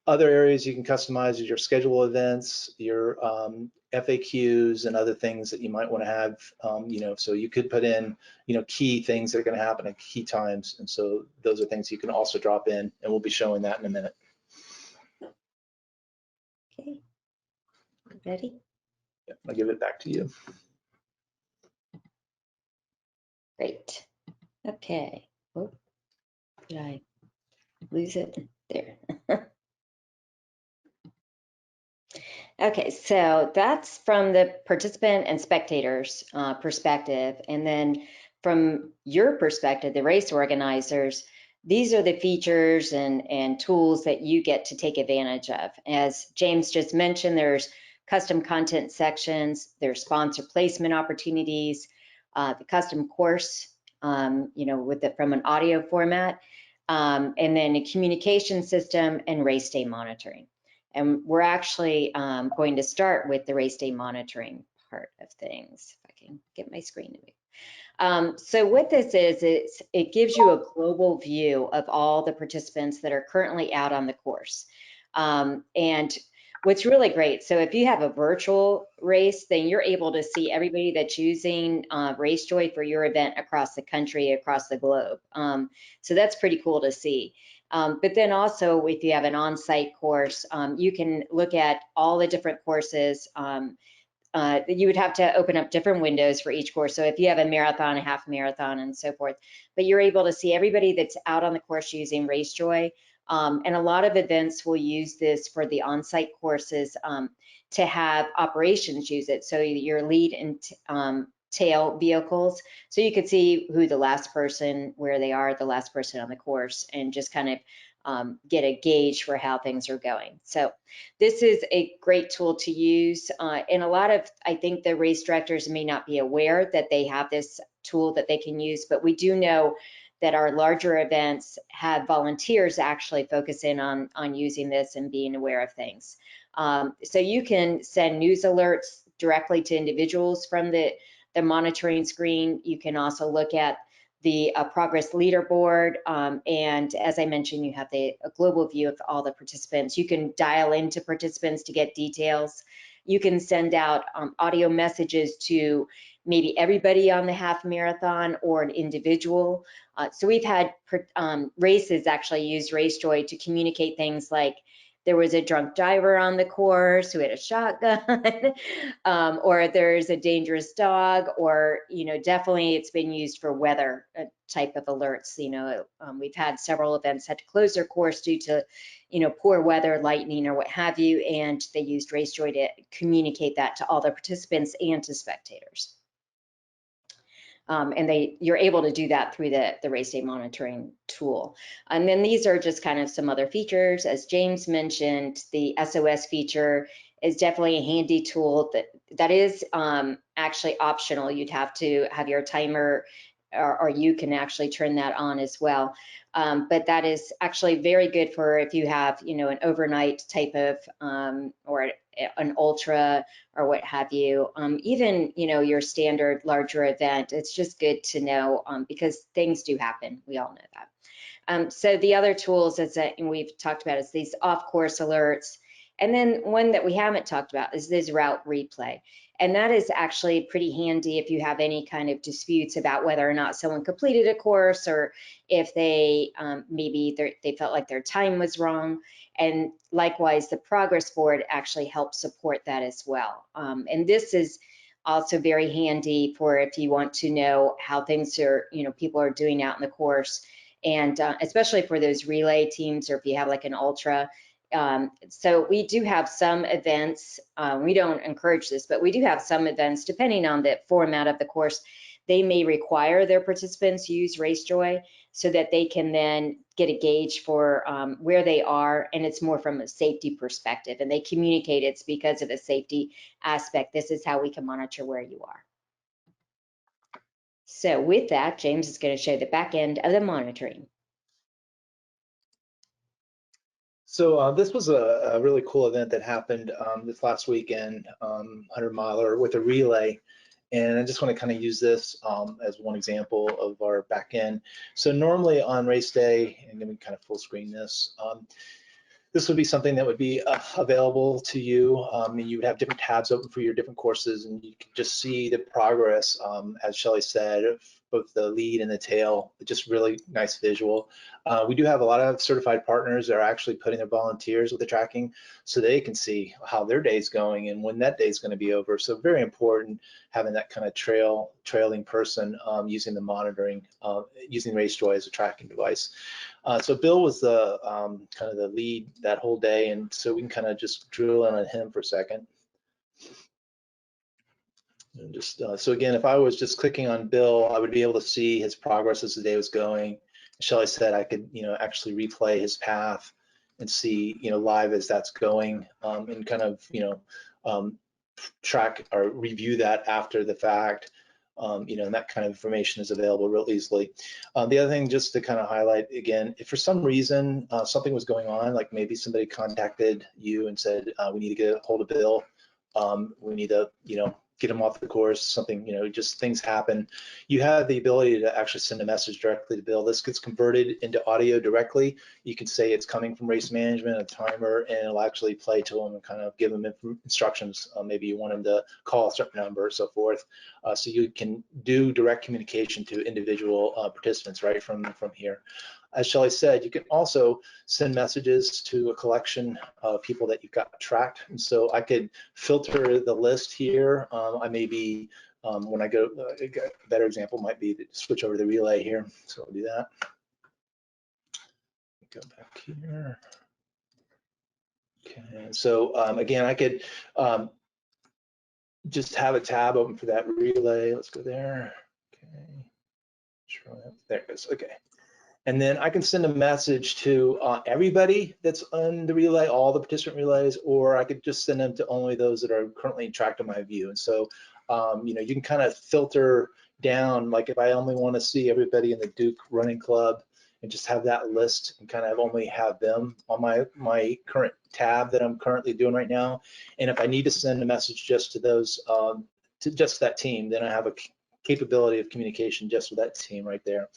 Other areas you can customize is your schedule events, your FAQs, and other things that you might want to have. So you could put in, key things that are going to happen at key times, and so those are things you can also drop in, and we'll be showing that in a minute. Okay, ready? Yeah, I'll give it back to you. Great. Okay. Oh, did I lose it? There. Okay, so that's from the participant and spectators perspective. And then from your perspective, the race organizers, these are the features and tools that you get to take advantage of. As James just mentioned, there's custom content sections, there's sponsor placement opportunities, the custom course, from an audio format, and then a communication system and race day monitoring. And we're actually going to start with the race day monitoring part of things. If I can get my screen to move. So what this is, it gives you a global view of all the participants that are currently out on the course. And what's really great, so if you have a virtual race, then you're able to see everybody that's using RaceJoy for your event across the country, across the globe. So that's pretty cool to see. But then also, if you have an on-site course, you can look at all the different courses. You would have to open up different windows for each course. So if you have a marathon, a half marathon, and so forth, but you're able to see everybody that's out on the course using RaceJoy. And a lot of events will use this for the on-site courses to have operations use it. So your lead and tail vehicles. So you could see who the last person, where they are, the last person on the course, and just kind of get a gauge for how things are going. So this is a great tool to use. And a lot of, I think the race directors may not be aware that they have this tool that they can use, but we do know that our larger events have volunteers actually focus in on using this and being aware of things. So you can send news alerts directly to individuals from the monitoring screen. You can also look at the progress leaderboard. And as I mentioned, you have a global view of all the participants. You can dial into participants to get details. You can send out audio messages to maybe everybody on the half marathon or an individual. So we've had races actually use RaceJoy to communicate things like there was a drunk driver on the course who had a shotgun, or there's a dangerous dog, or, definitely it's been used for weather type of alerts. We've had several events had to close their course due to, poor weather, lightning, or what have you, and they used RaceJoy to communicate that to all the participants and to spectators. And you're able to do that through the race day monitoring tool. And then these are just kind of some other features. As James mentioned, the SOS feature is definitely a handy tool that is actually optional. You'd have to have your timer, or you can actually turn that on as well. But that is actually very good for if you have, an overnight type of, or an ultra or what have you. Even, your standard larger event, it's just good to know because things do happen. We all know that. So the other tools is that we've talked about is these off-course alerts. And then one that we haven't talked about is this route replay. And that is actually pretty handy if you have any kind of disputes about whether or not someone completed a course, or if they maybe they felt like their time was wrong. And likewise, the progress board actually helps support that as well. And this is also very handy for if you want to know how things are, people are doing out in the course, and especially for those relay teams, or if you have like an ultra. So we do have some events, we don't encourage this, but we do have some events, depending on the format of the course, they may require their participants use RaceJoy so that they can then get a gauge for where they are, and it's more from a safety perspective, and they communicate it's because of a safety aspect. This is how we can monitor where you are. So with that, James is going to show the back end of the monitoring. So this was a really cool event that happened this last weekend, 100-miler with a relay. And I just want to kind of use this as one example of our back end. So normally on race day, and then we kind of full screen this, this would be something that would be available to you, and you would have different tabs open for your different courses, and you can just see the progress, as Shelley said, of both the lead and the tail. Just really nice visual. We do have a lot of certified partners that are actually putting their volunteers with the tracking so they can see how their day's going and when that day's going to be over. So very important having that kind of trailing person using the monitoring, using RaceJoy as a tracking device. So Bill was the kind of the lead that whole day, and so we can kind of just drill in on him for a second. And just so again, if I was just clicking on Bill, I would be able to see his progress as the day was going. Shelley said I could, actually replay his path and see, live as that's going, and kind of, track or review that after the fact. And that kind of information is available real easily. The other thing, just to kind of highlight again, if for some reason something was going on, like maybe somebody contacted you and said, we need to get a hold of Bill, we need to, get him off the course, something, just things happen, you have the ability to actually send a message directly to Bill. This gets converted into audio directly. You can say it's coming from race management, a timer, and it'll actually play to him and kind of give him instructions. Maybe you want him to call a certain number or so forth. So you can do direct communication to individual participants right from here. As Shelley said, you can also send messages to a collection of people that you've got tracked. And so I could filter the list here. I may be, when I go, a better example might be to switch over to the relay here. So I'll do that. Go back here. Okay, so again, I could just have a tab open for that relay. Let's go there. Okay, there it goes. Okay. And then I can send a message to everybody that's on the relay, all the participant relays, or I could just send them to only those that are currently tracked on my view. And so, you can kind of filter down, like if I only want to see everybody in the Duke running club and just have that list and kind of only have them on my current tab that I'm currently doing right now. And if I need to send a message just to those, to just that team, then I have a capability of communication just with that team right there.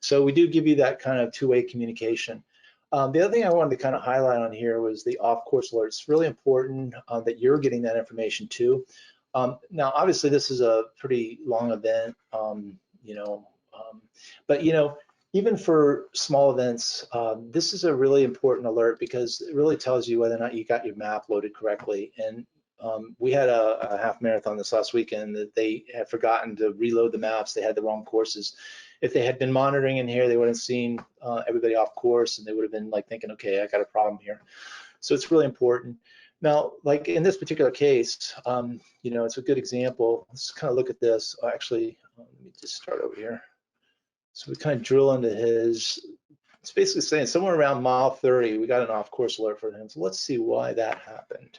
So we do give you that kind of two-way communication. The other thing I wanted to kind of highlight on here was the off-course alerts. It's really important that you're getting that information too. Now, obviously, this is a pretty long event, but even for small events, this is a really important alert because it really tells you whether or not you got your map loaded correctly. And we had a half marathon this last weekend that they had forgotten to reload the maps. They had the wrong courses. If they had been monitoring in here, they would have seen everybody off course, and they would have been like thinking, okay, I got a problem here. So it's really important. Now, like in this particular case, it's a good example. Let's kind of look at this. Actually, let me just start over here. So we kind of drill into his, it's basically saying somewhere around mile 30, we got an off-course alert for him. So let's see why that happened.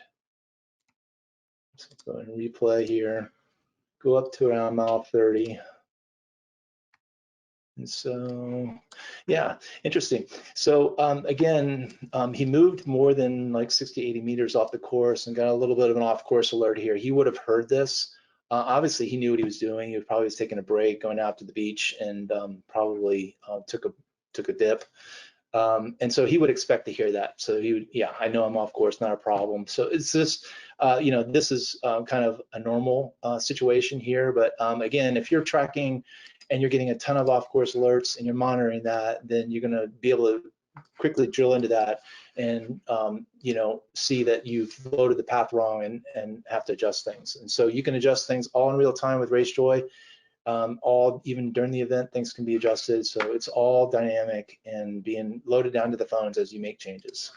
So let's go ahead and replay here. Go up to around mile 30. And so, yeah, interesting. So again, he moved more than like 60, 80 meters off the course and got a little bit of an off-course alert here. He would have heard this. Obviously, he knew what he was doing. He probably was taking a break, going out to the beach, and probably took a dip. And so he would expect to hear that. So he would, yeah, I know I'm off course, not a problem. So it's just, this is kind of a normal situation here. But again, if you're tracking and you're getting a ton of off course alerts and you're monitoring that, then you're going to be able to quickly drill into that and, see that you've loaded the path wrong and have to adjust things. And so you can adjust things all in real time with RaceJoy. Even during the event, things can be adjusted. So it's all dynamic and being loaded down to the phones as you make changes.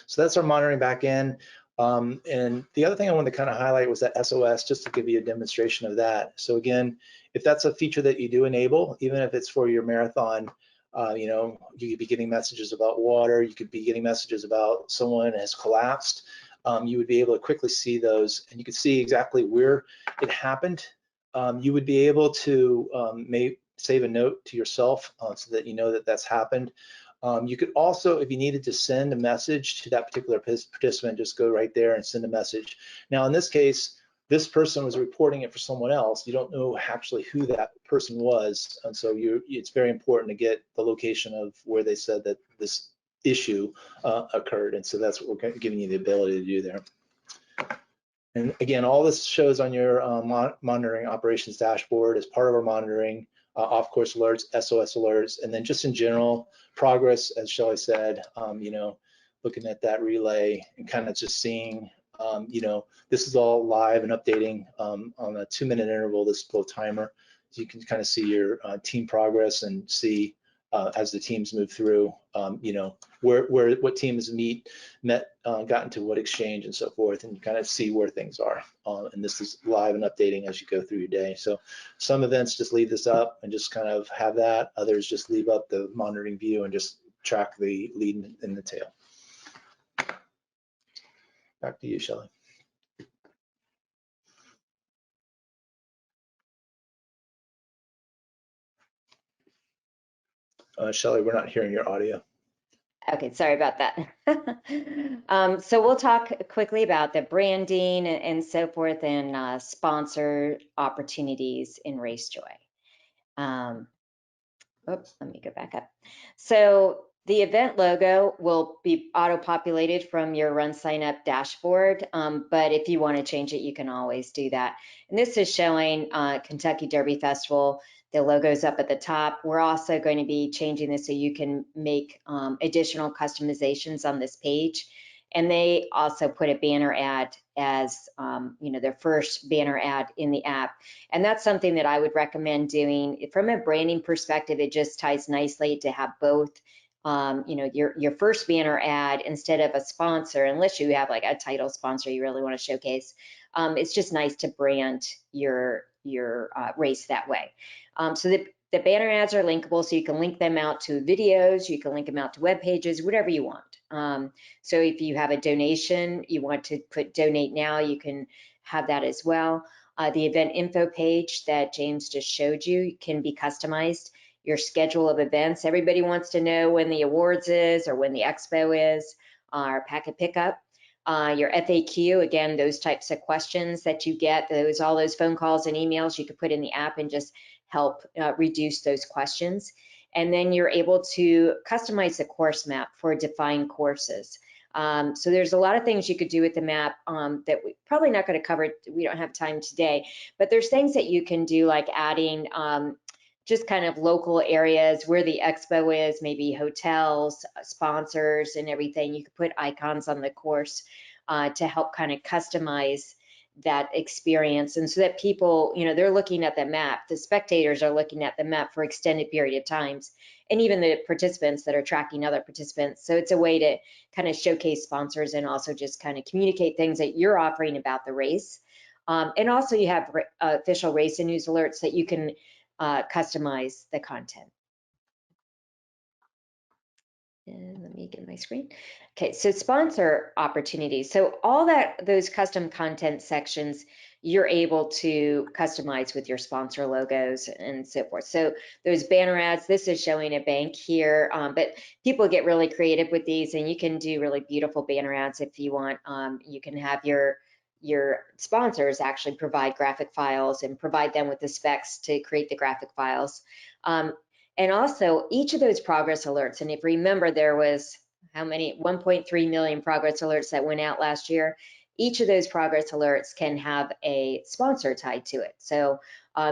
So that's our monitoring backend. And the other thing I wanted to kind of highlight was that SOS, just to give you a demonstration of that. So again, if that's a feature that you do enable, even if it's for your marathon, you could be getting messages about water, you could be getting messages about someone has collapsed. You would be able to quickly see those, and you could see exactly where it happened. You would be able to save a note to yourself so that you know that that's happened. You could also, if you needed to send a message to that particular participant, just go right there and send a message. Now, in this case, this person was reporting it for someone else. You don't know actually who that person was, and so it's very important to get the location of where they said that this issue occurred. And so that's what we're giving you the ability to do there. And again, all this shows on your monitoring operations dashboard as part of our monitoring, off-course alerts, SOS alerts, and then just in general progress, as Shelley said, you know, looking at that relay and kind of just seeing, you know, this is all live and updating on a 2-minute interval, this little timer. So you can kind of see your team progress and see as the teams move through, you know, what teams met, got into what exchange and so forth, and you kind of see where things are. And this is live and updating as you go through your day. So some events just leave this up and just kind of have that. Others just leave up the monitoring view and just track the lead and the tail. Back to you, Shelley. Shelley, we're not hearing your audio. Okay, sorry about that. So we'll talk quickly about the branding and so forth and sponsor opportunities in RaceJoy. Oops, let me go back up. So the event logo will be auto-populated from your RunSignup dashboard, but if you want to change it, you can always do that. And this is showing Kentucky Derby Festival. The logo's up at the top. We're also going to be changing this so you can make additional customizations on this page. And they also put a banner ad as you know, their first banner ad in the app. And that's something that I would recommend doing. From a branding perspective, it just ties nicely to have both, you know, your first banner ad instead of a sponsor, unless you have like a title sponsor you really want to showcase. It's just nice to brand your race that way. So the banner ads are linkable, so you can link them out to videos, you can link them out to web pages, whatever you want. So if you have a donation, you want to put donate now, you can have that as well. The event info page that James just showed you can be customized. Your schedule of events, everybody wants to know when the awards is or when the expo is, or packet pickup. Your FAQ, again, those types of questions that you get, all those phone calls and emails you could put in the app and just help reduce those questions. And then you're able to customize the course map for defined courses. So there's a lot of things you could do with the map that we're probably not going to cover. We don't have time today, but there's things that you can do like adding just kind of local areas where the expo is, maybe hotels, sponsors and everything. You could put icons on the course to help kind of customize that experience. And so that people, you know, they're looking at the map, the spectators are looking at the map for extended period of times, and even the participants that are tracking other participants. So it's a way to kind of showcase sponsors and also just kind of communicate things that you're offering about the race. And also you have official race and news alerts that you can customize the content. And let me get my screen. Okay, so sponsor opportunities. So all those custom content sections, you're able to customize with your sponsor logos and so forth. So those banner ads, this is showing a bank here, but people get really creative with these, and you can do really beautiful banner ads if you want. You can have your sponsors actually provide graphic files and provide them with the specs to create the graphic files. And also each of those progress alerts, and if remember there was how many, 1.3 million progress alerts that went out last year, each of those progress alerts can have a sponsor tied to it. So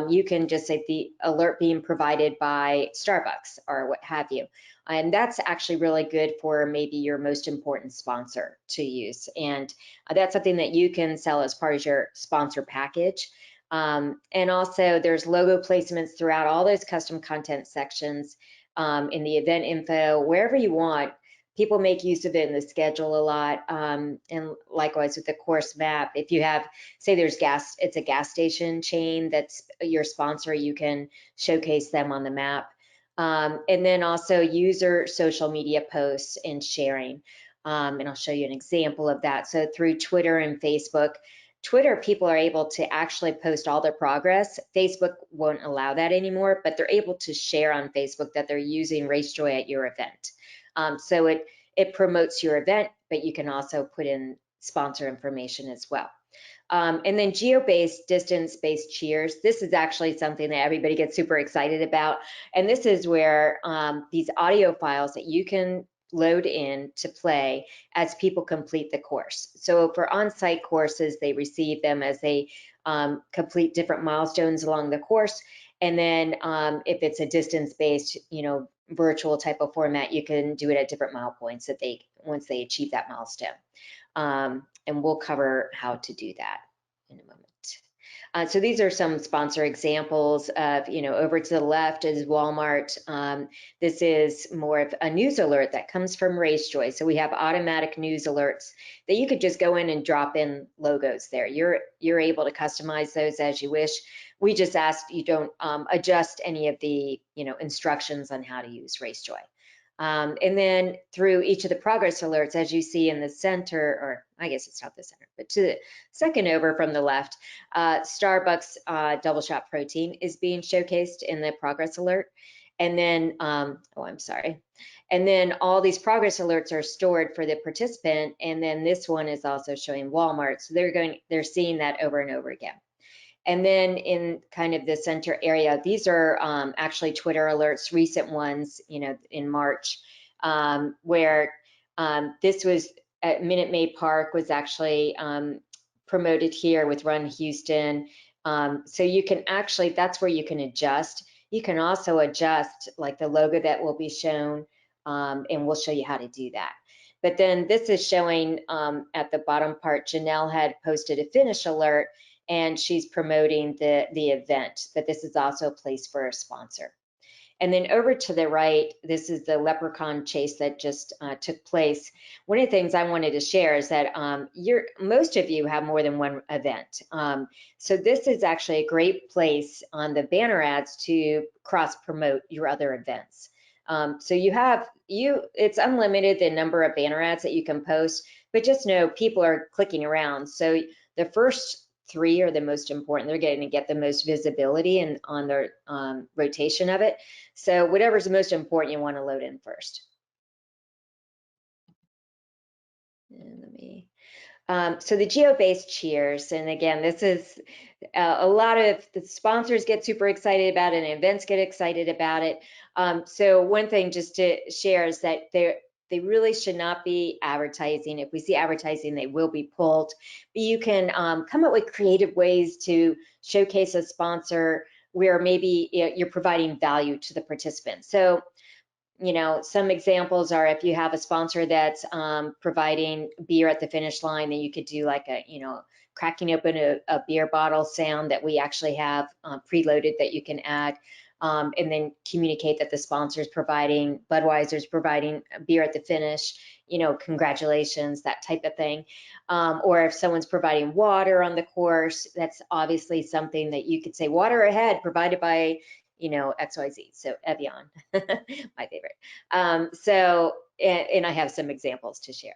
you can just say the alert being provided by Starbucks or what have you. And that's actually really good for maybe your most important sponsor to use. And that's something that you can sell as part of your sponsor package. And also there's logo placements throughout all those custom content sections in the event info, wherever you want. People make use of it in the schedule a lot. And likewise with the course map, if you have, say there's it's a gas station chain that's your sponsor, you can showcase them on the map. And then also user social media posts and sharing. And I'll show you an example of that. So through Twitter and Facebook, Twitter, people are able to actually post all their progress. Facebook won't allow that anymore, but they're able to share on Facebook that they're using RaceJoy at your event. So it promotes your event, but you can also put in sponsor information as well. And then Geobased, distance-based cheers. This is actually something that everybody gets super excited about. And this is where these audio files that you can load in to play as people complete the course. So for on-site courses, they receive them as they complete different milestones along the course. And then if it's a distance-based, virtual type of format, you can do it at different mile points that once they achieve that milestone. And we'll cover how to do that in a moment. So these are some sponsor examples of, over to the left is Walmart. This is more of a news alert that comes from RaceJoy. So we have automatic news alerts that you could just go in and drop in logos there. You're able to customize those as you wish. We just ask you don't adjust any of the, instructions on how to use RaceJoy. And then through each of the progress alerts, as you see in the center, or I guess it's not the center, but to the second over from the left, Starbucks double shot protein is being showcased in the progress alert. And then, and then all these progress alerts are stored for the participant. And then this one is also showing Walmart. So they're seeing that over and over again. And then in kind of the center area, these are actually Twitter alerts, recent ones, in March, where this was at Minute Maid Park was actually promoted here with Run Houston. So you can actually, that's where you can adjust. You can also adjust like the logo that will be shown, and we'll show you how to do that. But then this is showing at the bottom part, Janelle had posted a finish alert, and she's promoting the event, but this is also a place for a sponsor. And then over to the right, this is the leprechaun chase that just took place. One of the things I wanted to share is that most of you have more than one event. So this is actually a great place on the banner ads to cross promote your other events. So it's unlimited the number of banner ads that you can post, but just know people are clicking around. So the first 3 are the most important. They're going to get the most visibility and on their rotation of it. So whatever's the most important, you want to load in first. And so the Geobased cheers, and again, this is a lot of the sponsors get super excited about it, and events get excited about it. So one thing just to share is that they really should not be advertising. If we see advertising, they will be pulled. But you can come up with creative ways to showcase a sponsor where maybe you're providing value to the participants. So, some examples are if you have a sponsor that's providing beer at the finish line, then you could do like a, cracking open a beer bottle sound that we actually have preloaded that you can add. And then communicate that the sponsor is providing, Budweiser's providing beer at the finish, congratulations, that type of thing. Or if someone's providing water on the course, that's obviously something that you could say, water ahead, provided by, XYZ, so Evian, my favorite. And I have some examples to share.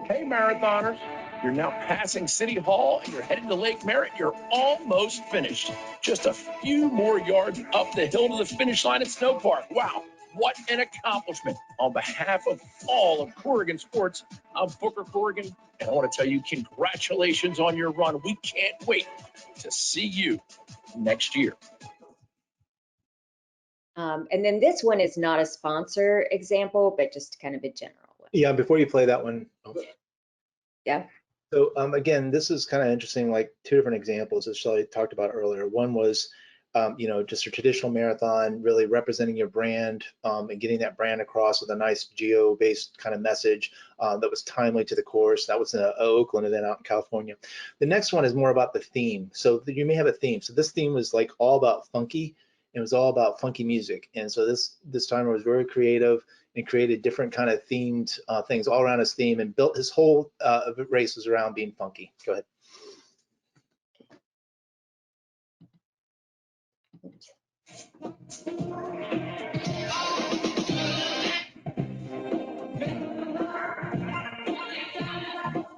Hey, marathoners, you're now passing City Hall and you're headed to Lake Merritt. You're almost finished. Just a few more yards up the hill to the finish line at Snow Park. Wow, what an accomplishment. On behalf of all of Corrigan Sports, I'm Booker Corrigan, and I want to tell you congratulations on your run. We can't wait to see you next year. And then this one is not a sponsor example, but just kind of a general one. Yeah, before you play that one. Yeah. So again, this is kind of interesting, like 2 different examples that Shelly talked about earlier. One was, just a traditional marathon, really representing your brand and getting that brand across with a nice geo-based kind of message that was timely to the course. That was an Oakland event out in California. The next one is more about the theme. So you may have a theme. So this theme was like all about funky. It was all about funky music. And so this timer was very creative and created different kind of themed things all around his theme and built his whole race was around being funky. Go ahead.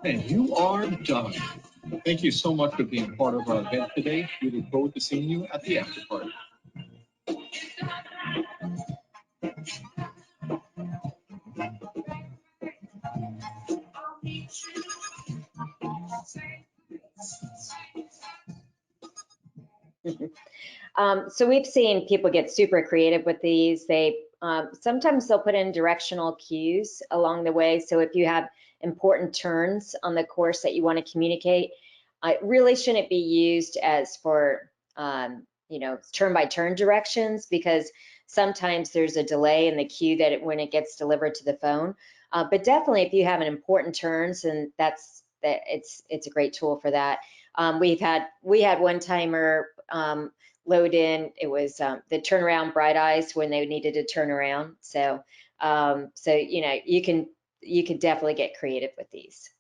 And you are done. Thank you so much for being part of our event today. We look forward to seeing you at the after party. So we've seen people get super creative with these. They sometimes they'll put in directional cues along the way. So if you have important turns on the course that you want to communicate, it really shouldn't be used as for turn by turn directions, because sometimes there's a delay in the cue when it gets delivered to the phone. But definitely, if you have an important turns, and it's a great tool for that. We had one timer load in. It was the turnaround bright eyes when they needed to turn around. So you can definitely get creative with these.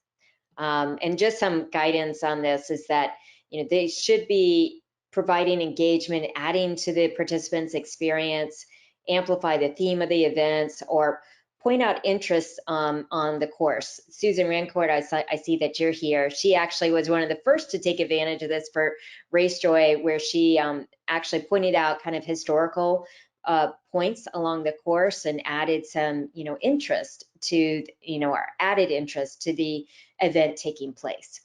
And just some guidance on this is that they should be providing engagement, adding to the participants' experience, amplify the theme of the events, or point out interests on the course. Susan Rancourt, I see that you're here. She actually was one of the first to take advantage of this for RaceJoy, where she actually pointed out kind of historical points along the course and added some, interest to, or added interest to the event taking place.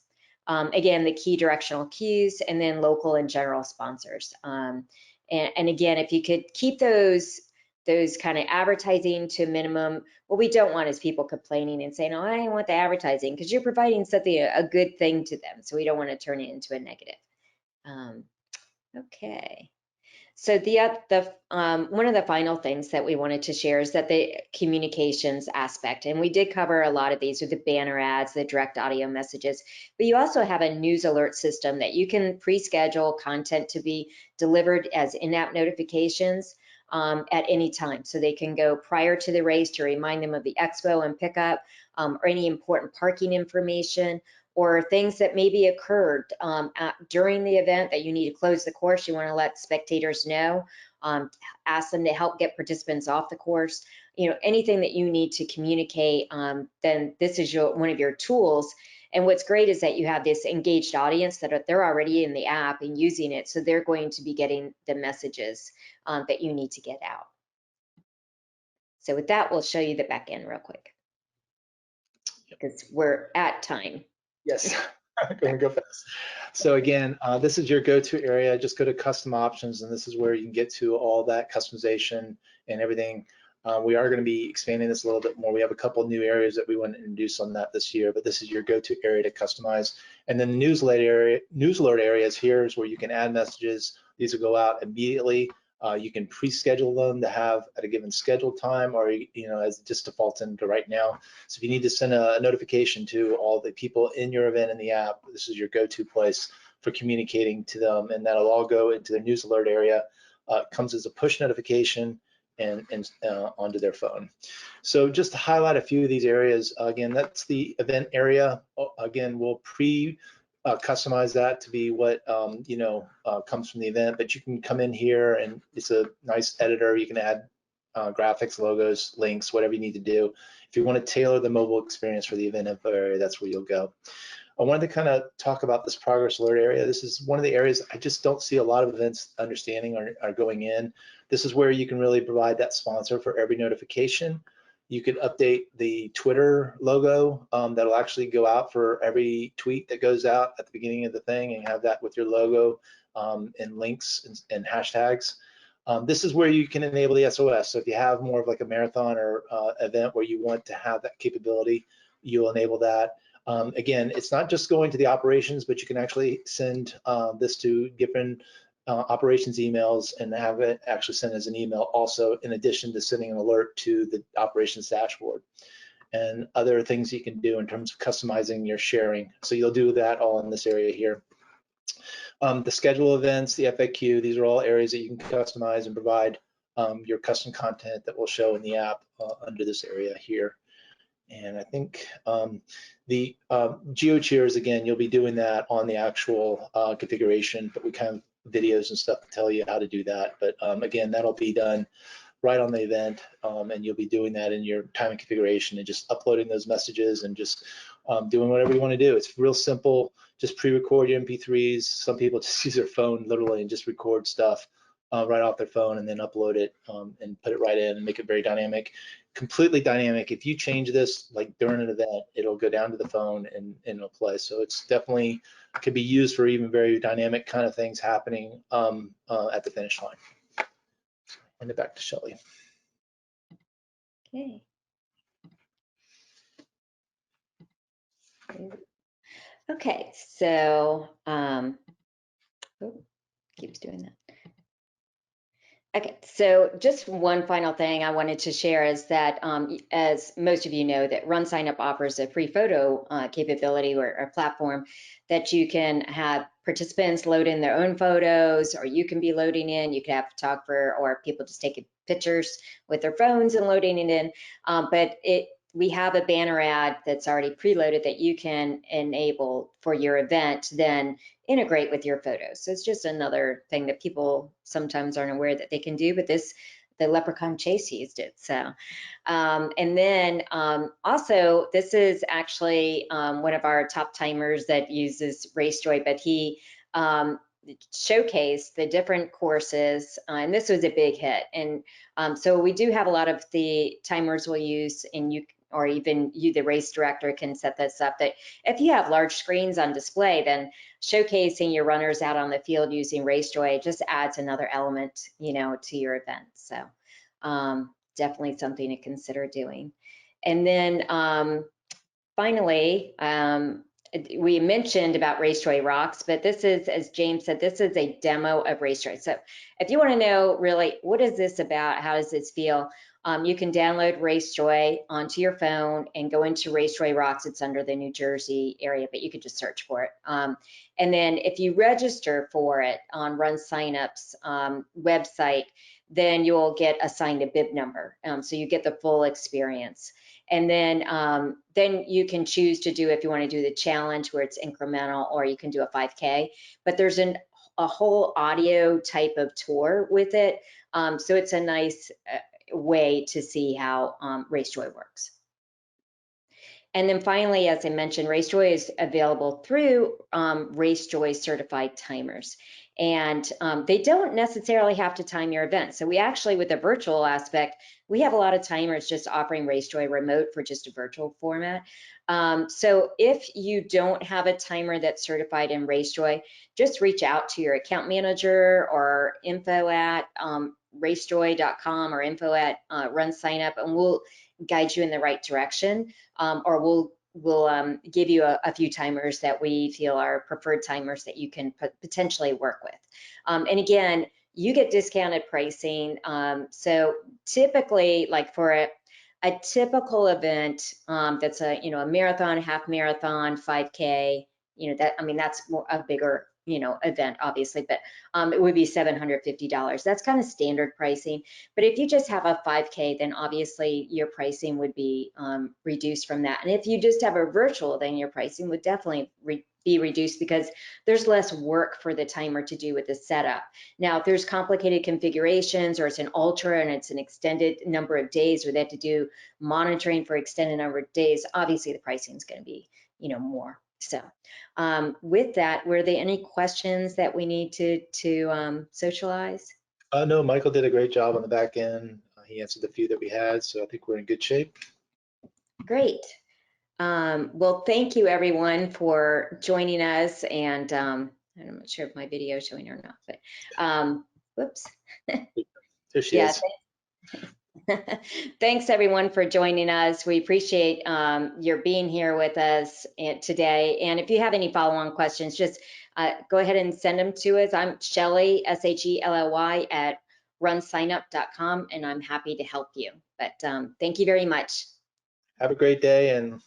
Again, the key directional cues, and then local and general sponsors. And again, if you could keep those kind of advertising to a minimum. What we don't want is people complaining and saying, oh, I don't want the advertising, because you're providing something, a good thing to them. So we don't want to turn it into a negative. Okay. So one of the final things that we wanted to share is that the communications aspect, and we did cover a lot of these with the banner ads, the direct audio messages, but you also have a news alert system that you can pre-schedule content to be delivered as in-app notifications at any time. So they can go prior to the race to remind them of the expo and pickup, or any important parking information, or things that maybe occurred during the event that you need to close the course. You want to let spectators know, ask them to help get participants off the course. Anything that you need to communicate, then this is one of your tools. And what's great is that you have this engaged audience that they're already in the app and using it, so they're going to be getting the messages that you need to get out. So with that, we'll show you the back end real quick, because we're at time. Yes, going to go fast. So again, this is your go-to area. Just go to custom options, and this is where you can get to all that customization and everything. We are going to be expanding this a little bit more. We have a couple new areas that we want to introduce on that this year, but this is your go-to area to customize. And then the news alert areas here is where you can add messages. These will go out immediately. You can pre-schedule them to have at a given scheduled time, or as it just defaults into right now. So if you need to send a notification to all the people in your event in the app, this is your go-to place for communicating to them, and that'll all go into the news alert area. It comes as a push notification and onto their phone. So just to highlight a few of these areas, again, that's the event area. Again, we'll customize that to be what comes from the event, but you can come in here and it's a nice editor. You can add graphics, logos, links, whatever you need to do. If you want to tailor the mobile experience for the event info area, that's where you'll go. I wanted to kind of talk about this progress alert area. This is one of the areas I just don't see a lot of events understanding or are going in. This is where you can really provide that sponsor for every notification. You could update the Twitter logo that'll actually go out for every tweet that goes out at the beginning of the thing, and have that with your logo and links and hashtags. This is where you can enable the SOS. So if you have more of like a marathon or event where you want to have that capability, you'll enable that. Again, it's not just going to the operations, but you can actually send this to different operations emails and have it actually sent as an email also, in addition to sending an alert to the operations dashboard, and other things you can do in terms of customizing your sharing. So you'll do that all in this area here. The schedule events, the FAQ, these are all areas that you can customize and provide your custom content that will show in the app under this area here. And I think the geo cheers, again, you'll be doing that on the actual configuration, but we kind of videos and stuff to tell you how to do that. But again, that'll be done right on the event, and you'll be doing that in your time and configuration and just uploading those messages and just doing whatever you want to do. It's real simple. Just pre-record your MP3s. Some people just use their phone literally and just record stuff right off their phone and then upload it and put it right in and make it very dynamic. completely dynamic. If you change this like during an event, it'll go down to the phone and it'll play. So it's definitely could be used for even very dynamic kind of things happening at the finish line. Hand it back to Shelley. Okay. Okay, so keeps doing that. Okay, so just one final thing I wanted to share is that, as most of you know, that RunSignup offers a free photo capability or a platform that you can have participants load in their own photos, or you can be loading in. You can have a photographer or people just taking pictures with their phones and loading it in. But we have a banner ad that's already preloaded that you can enable for your event, then integrate with your photos. So it's just another thing that people sometimes aren't aware that they can do, but the Leprechaun Chase used it. So, and then also this is actually one of our top timers that uses RaceJoy, but he showcased the different courses, and this was a big hit. And so we do have a lot of the timers we'll use, and or even you, the race director, can set this up, that if you have large screens on display, then showcasing your runners out on the field using RaceJoy just adds another element, to your event. So definitely something to consider doing. And then finally, we mentioned about RaceJoy Rocks, but this is, as James said, this is a demo of RaceJoy. So if you want to know really what is this about, how does this feel, you can download RaceJoy onto your phone and go into RaceJoy Rocks. It's under the New Jersey area, but you could just search for it. And then if you register for it on RunSignup's website, then you'll get assigned a bib number. So you get the full experience. And then you can choose to do, if you want to do the challenge where it's incremental, or you can do a 5K. But there's a whole audio type of tour with it. So it's a nice way to see how RaceJoy works. And then finally, as I mentioned, RaceJoy is available through RaceJoy certified timers. And they don't necessarily have to time your event. So we actually, with the virtual aspect, we have a lot of timers just offering RaceJoy remote for just a virtual format. So if you don't have a timer that's certified in RaceJoy, just reach out to your account manager or info@racejoy.com or info@RunSignup, and we'll guide you in the right direction, or we'll give you a few timers that we feel are preferred timers that you can potentially work with. And again, you get discounted pricing. So typically, like for a typical event that's a marathon, half marathon, 5K, that's more a bigger event, obviously, but it would be $750. That's kind of standard pricing. But if you just have a 5K, then obviously your pricing would be reduced from that. And if you just have a virtual, then your pricing would definitely be reduced, because there's less work for the timer to do with the setup. Now, if there's complicated configurations, or it's an ultra and it's an extended number of days, or they have to do monitoring for extended number of days, obviously the pricing is going to be more. So with that, were there any questions that we need to socialize? No, Michael did a great job on the back end. He answered the few that we had, so I think we're in good shape. Great. Well, thank you everyone for joining us, and I'm not sure if my video is showing or not, but whoops. There she is. Thanks everyone for joining us. We appreciate your being here with us today. And if you have any follow-on questions, just go ahead and send them to us. I'm Shelley, SHELLY at RunSignup.com, and I'm happy to help you. But thank you very much. Have a great day, and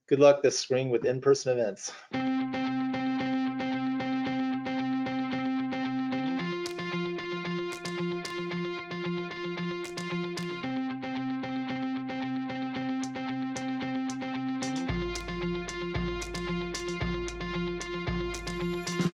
good luck this spring with in-person events.